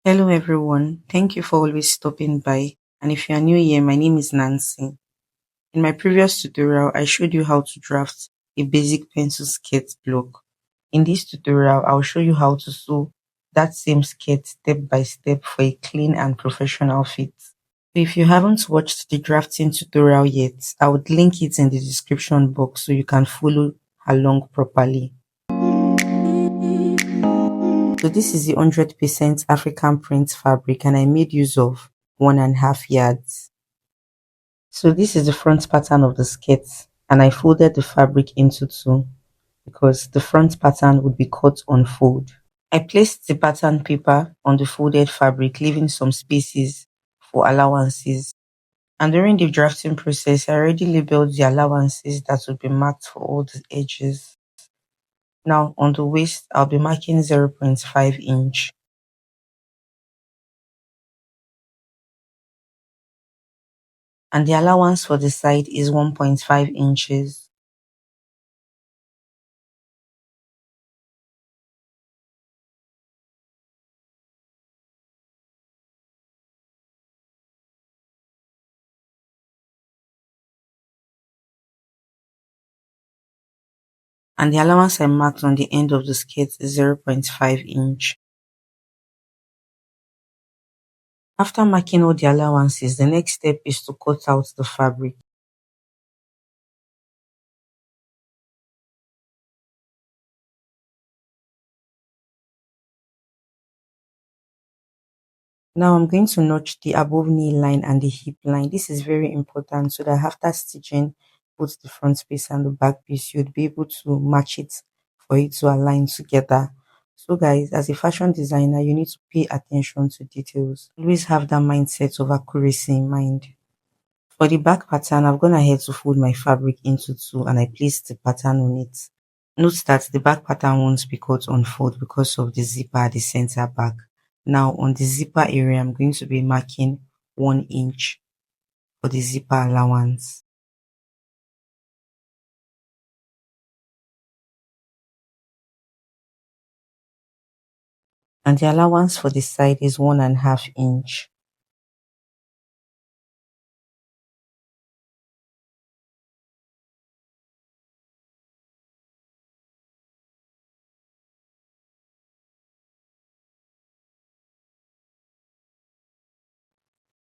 Hello, everyone. Thank you for always stopping by. And if you are new here, my name is Nancy. In my previous tutorial, I showed you how to draft a basic pencil skirt block. In this tutorial, I'll show you how to sew that same skirt step by step for a clean and professional fit. If you haven't watched the drafting tutorial yet, I would link it in the description box so you can follow along properly. So this is the 100% African print fabric and I made use of 1.5 yards. So this is the front pattern of the skirt and I folded the fabric into two because the front pattern would be cut on fold. I placed the pattern paper on the folded fabric, leaving some spaces for allowances. And during the drafting process, I already labeled the allowances that would be marked for all the edges. Now on the waist, I'll be marking 0.5 inch. And the allowance for the side is 1.5 inches. And the allowance I marked on the end of the skirt is 0.5 inch. After marking all the allowances, the next step is to cut out the fabric. Now I'm going to notch the above knee line and the hip line. This is very important so that after stitching both the front piece and the back piece, you'd be able to match it for it to align together. So guys, as a fashion designer, you need to pay attention to details. Always have that mindset of accuracy in mind. For the back pattern, I've gone ahead to fold my fabric into two and I placed the pattern on it. Note that the back pattern won't be cut on fold because of the zipper at the center back. Now on the zipper area, I'm going to be marking 1 inch for the zipper allowance. And the allowance for the side is 1.5 inch.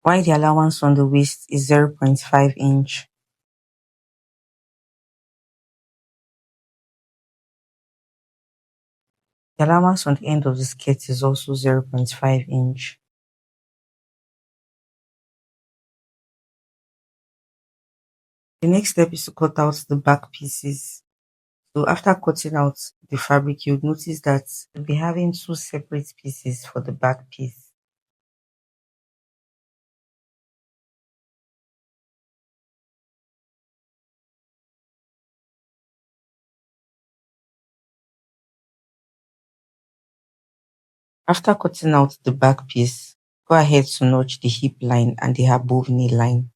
While the allowance on the waist is 0.5 inch. The allowance on the end of the skirt is also 0.5 inch. The next step is to cut out the back pieces. So after cutting out the fabric, you'll notice that you'll be having two separate pieces for the back piece. After cutting out the back piece, go ahead to notch the hip line and the above knee line.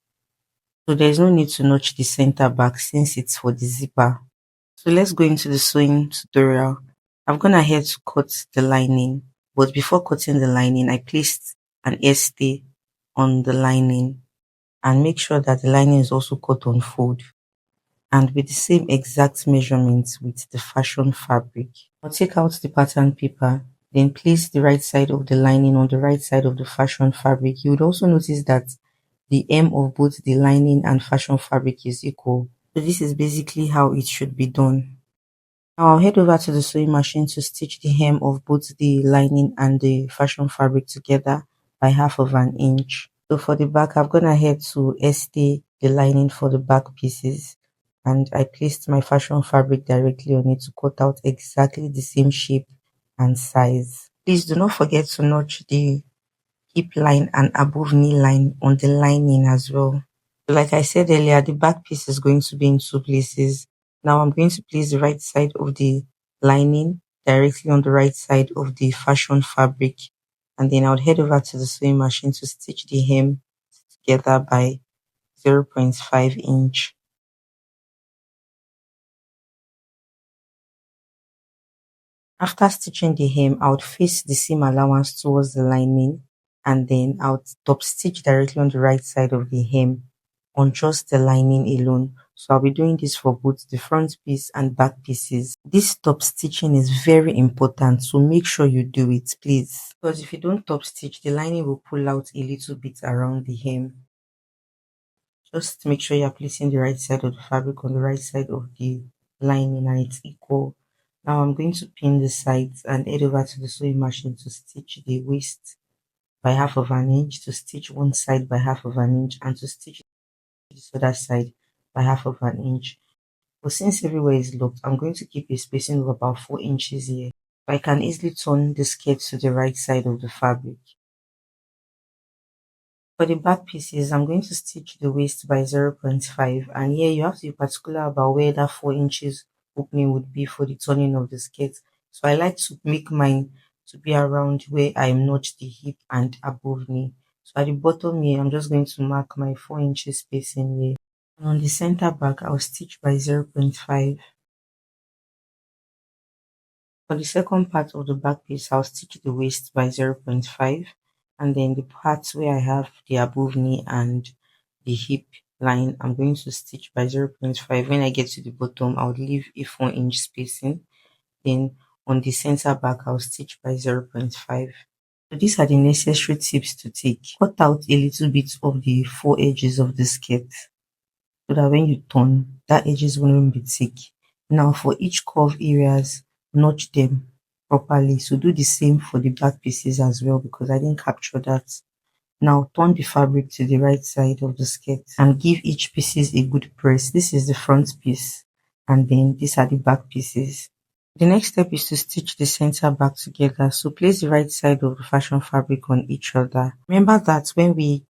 So there's no need to notch the center back since it's for the zipper. So let's go into the sewing tutorial. I've gone ahead to cut the lining, but before cutting the lining, I placed an stay on the lining and make sure that the lining is also cut on fold and with the same exact measurements with the fashion fabric. I'll take out the pattern paper, then place the right side of the lining on the right side of the fashion fabric. You would also notice that the hem of both the lining and fashion fabric is equal. So this is basically how it should be done. Now I'll head over to the sewing machine to stitch the hem of both the lining and the fashion fabric together by 1/2 inch. So for the back, I've gone ahead to stay the lining for the back pieces and I placed my fashion fabric directly on it to cut out exactly the same shape and size. Please do not forget to notch the hip line and above knee line on the lining as well. Like I said earlier, the back piece is going to be in two places. Now I'm going to place the right side of the lining directly on the right side of the fashion fabric. And then I'll head over to the sewing machine to stitch the hem together by 0.5 inch. After stitching the hem, I would face the seam allowance towards the lining and then I would top stitch directly on the right side of the hem on just the lining alone. So I'll be doing this for both the front piece and back pieces. This top stitching is very important, so make sure you do it, please. Because if you don't top stitch, the lining will pull out a little bit around the hem. Just make sure you're placing the right side of the fabric on the right side of the lining and it's equal. Now I'm going to pin the sides and head over to the sewing machine to stitch the waist by half of an inch, to stitch one side by half of an inch, and to stitch this other side by half of an inch. But since everywhere is locked, I'm going to keep a spacing of about 4 inches here. So I can easily turn the skirt to the right side of the fabric. For the back pieces, I'm going to stitch the waist by 0.5, and here you have to be particular about where that 4 inches opening would be for the turning of the skirt. So I like to make mine to be around where I notch the hip and above knee. So at the bottom here, I'm just going to mark my 4 inches spacing here. And on the center back, I'll stitch by 0.5. For the second part of the back piece, I'll stitch the waist by 0.5, and then the parts where I have the above knee and the hip line, I'm going to stitch by 0.5. When I get to the bottom, I'll leave a 4-inch spacing. Then on the center back, I'll stitch by 0.5. So these are the necessary tips to take. Cut out a little bit of the four edges of the skirt so that when you turn, that edges won't be thick. Now for each curve areas, notch them properly. So do the same for the back pieces as well because I didn't capture that. Now turn the fabric to the right side of the skirt and give each pieces a good press. This is the front piece and then these are the back pieces. The next step is to stitch the center back together. So place the right side of the fashion fabric on each other. Remember that when we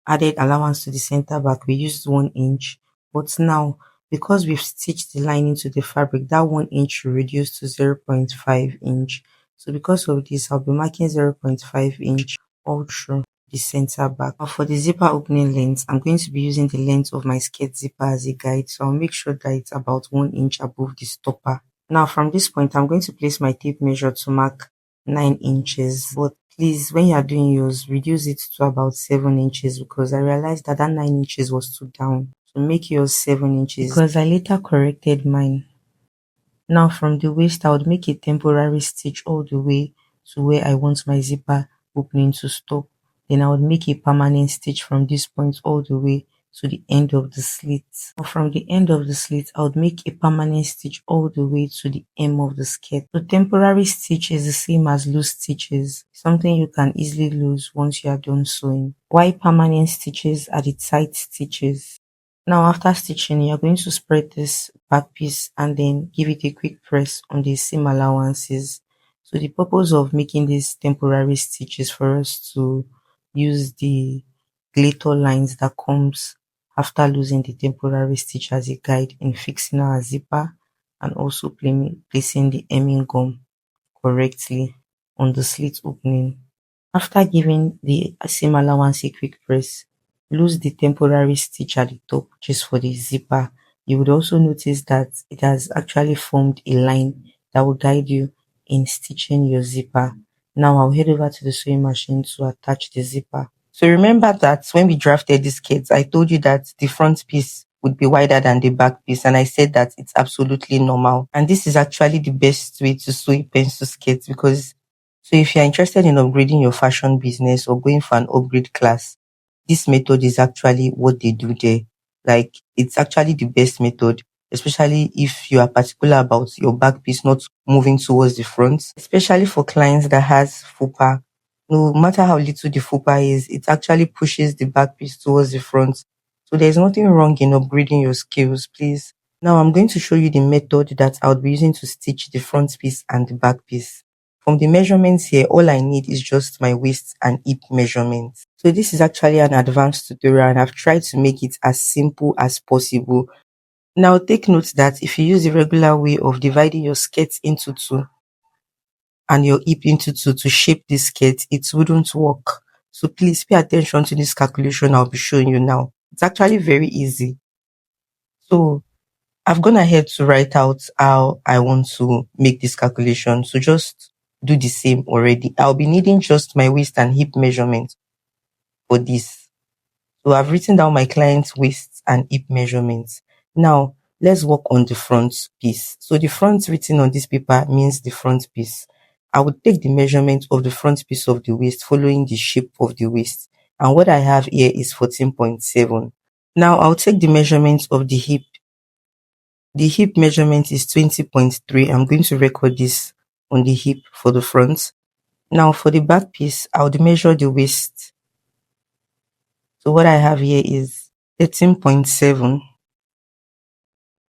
added allowance to the center back, we used 1 inch, but now because we've stitched the lining to the fabric, that 1 inch will reduce to 0.5 inch. So because of this, I'll be marking 0.5 inch all through the center back. Now for the zipper opening length, I'm going to be using the length of my skirt zipper as a guide, so I'll make sure that it's about 1 inch above the stopper. Now from this point, I'm going to place my tape measure to mark 9 inches, but please, when you are doing yours, reduce it to about 7 inches because I realized that that 9 inches was too down. So make yours 7 inches because I later corrected mine. Now from the waist, I would make a temporary stitch all the way to where I want my zipper opening to stop. Then I would make a permanent stitch from this point all the way to the end of the slit. Or from the end of the slit, I would make a permanent stitch all the way to the hem of the skirt. The temporary stitch is the same as loose stitches, something you can easily lose once you are done sewing. While permanent stitches are the tight stitches. Now after stitching, you're going to spread this back piece and then give it a quick press on the seam allowances. So the purpose of making these temporary stitches for us to use the glitter lines that comes after losing the temporary stitch as a guide in fixing our zipper and also placing the hemming gum correctly on the slit opening. After giving the seam allowance a quick press, lose the temporary stitch at the top just for the zipper. You would also notice that it has actually formed a line that will guide you in stitching your zipper. Now I'll head over to the sewing machine to attach the zipper. So remember that when we drafted these kits, I told you that the front piece would be wider than the back piece, and I said that it's absolutely normal. And this is actually the best way to sew a pencil skirt because so if you're interested in upgrading your fashion business or going for an upgrade class, this method is actually what they do there. Like it's actually the best method, especially if you are particular about your back piece not moving towards the front, especially for clients that has fupa. No matter how little the fupa is, it actually pushes the back piece towards the front. So there's nothing wrong in upgrading your skills, please. Now I'm going to show you the method that I would be using to stitch the front piece and the back piece. From the measurements here, all I need is just my waist and hip measurements. So this is actually an advanced tutorial and I've tried to make it as simple as possible. Now take note that if you use the regular way of dividing your skirt into two and your hip into two to shape this skirt, it wouldn't work. So please pay attention to this calculation I'll be showing you now. It's actually very easy. So I've gone ahead to write out how I want to make this calculation. So just do the same already. I'll be needing just my waist and hip measurement for this. So I've written down my client's waist and hip measurements. Now let's work on the front piece. So the front written on this paper means the front piece. I would take the measurement of the front piece of the waist following the shape of the waist. And what I have here is 14.7. Now I'll take the measurement of the hip. The hip measurement is 20.3. I'm going to record this on the hip for the front. Now for the back piece, I would measure the waist. So what I have here is 13.7.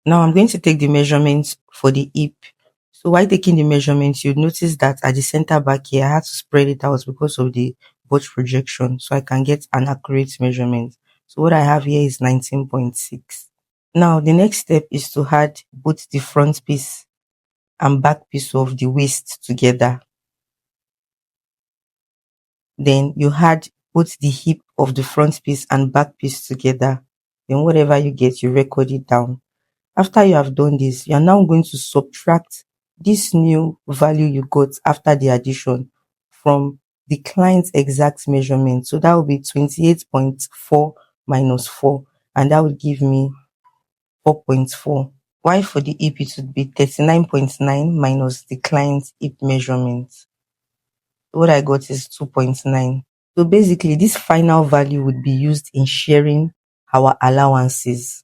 Now I'm going to take the measurements for the hip. So while taking the measurements, you'll notice that at the center back here, I had to spread it out because of the butt projection so I can get an accurate measurement. So what I have here is 19.6. Now the next step is to add both the front piece and back piece of the waist together. Then you add both the hip of the front piece and back piece together. Then whatever you get, you record it down. After you have done this, you are now going to subtract this new value you got after the addition from the client's exact measurement. So that will be 28.4 minus 4, and that will give me 4.4. While for the hip, it would be 39.9 minus the client's hip measurement. What I got is 2.9. So basically, this final value would be used in sharing our allowances.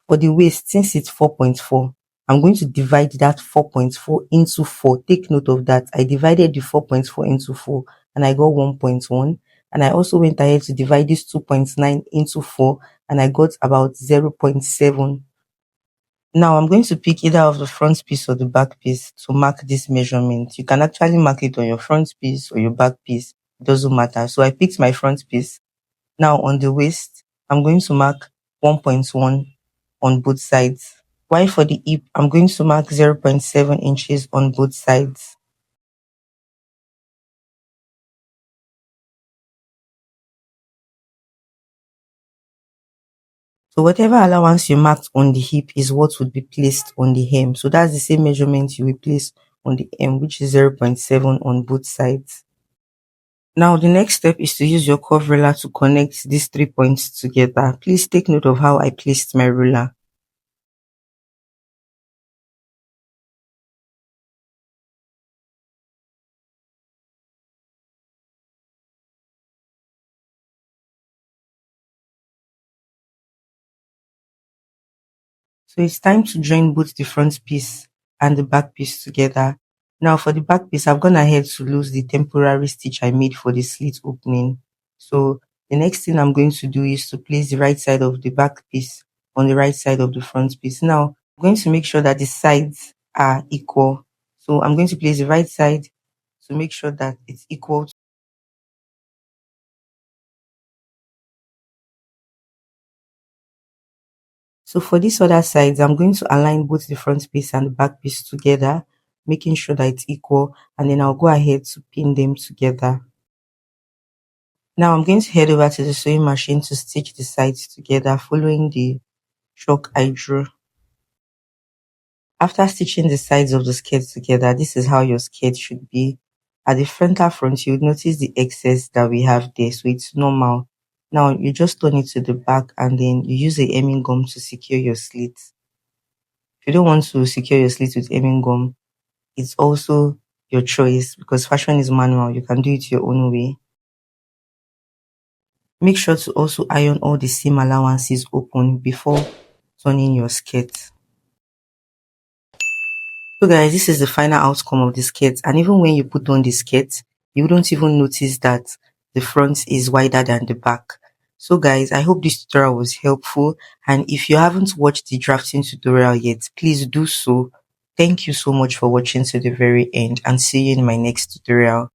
For the waist, since it's 4.4, I'm going to divide that 4.4 into 4. Take note of that. I divided the 4.4 into 4 and I got 1.1. And I also went ahead to divide this 2.9 into 4 and I got about 0.7. Now I'm going to pick either of the front piece or the back piece to mark this measurement. You can actually mark it on your front piece or your back piece. It doesn't matter. So I picked my front piece. Now on the waist, I'm going to mark 1.1 on both sides. While for the hip, I'm going to mark 0.7 inches on both sides. So whatever allowance you marked on the hip is what would be placed on the hem. So that's the same measurement you will place on the hem, which is 0.7 on both sides. Now the next step is to use your curve ruler to connect these 3 points together. Please take note of how I placed my ruler. So it's time to join both the front piece and the back piece together. Now for the back piece, I've gone ahead to lose the temporary stitch I made for the slit opening. So the next thing I'm going to do is to place the right side of the back piece on the right side of the front piece. Now I'm going to make sure that the sides are equal. So I'm going to place the right side to make sure that it's equal. So for these other sides, I'm going to align both the front piece and the back piece together, making sure that it's equal, and then I'll go ahead to pin them together. Now I'm going to head over to the sewing machine to stitch the sides together following the chalk I drew. After stitching the sides of the skirt together, this is how your skirt should be. At the frontal front, you would notice the excess that we have there, so it's normal. Now you just turn it to the back and then you use a hemming gum to secure your slits. If you don't want to secure your slits with hemming gum, it's also your choice because fashion is manual. You can do it your own way. Make sure to also iron all the seam allowances open before turning your skirt. So guys, this is the final outcome of the skirt, and even when you put on the skirt, you wouldn't even notice that the front is wider than the back. So guys, I hope this tutorial was helpful, and if you haven't watched the drafting tutorial yet, please do so. Thank you so much for watching to the very end, and see you in my next tutorial.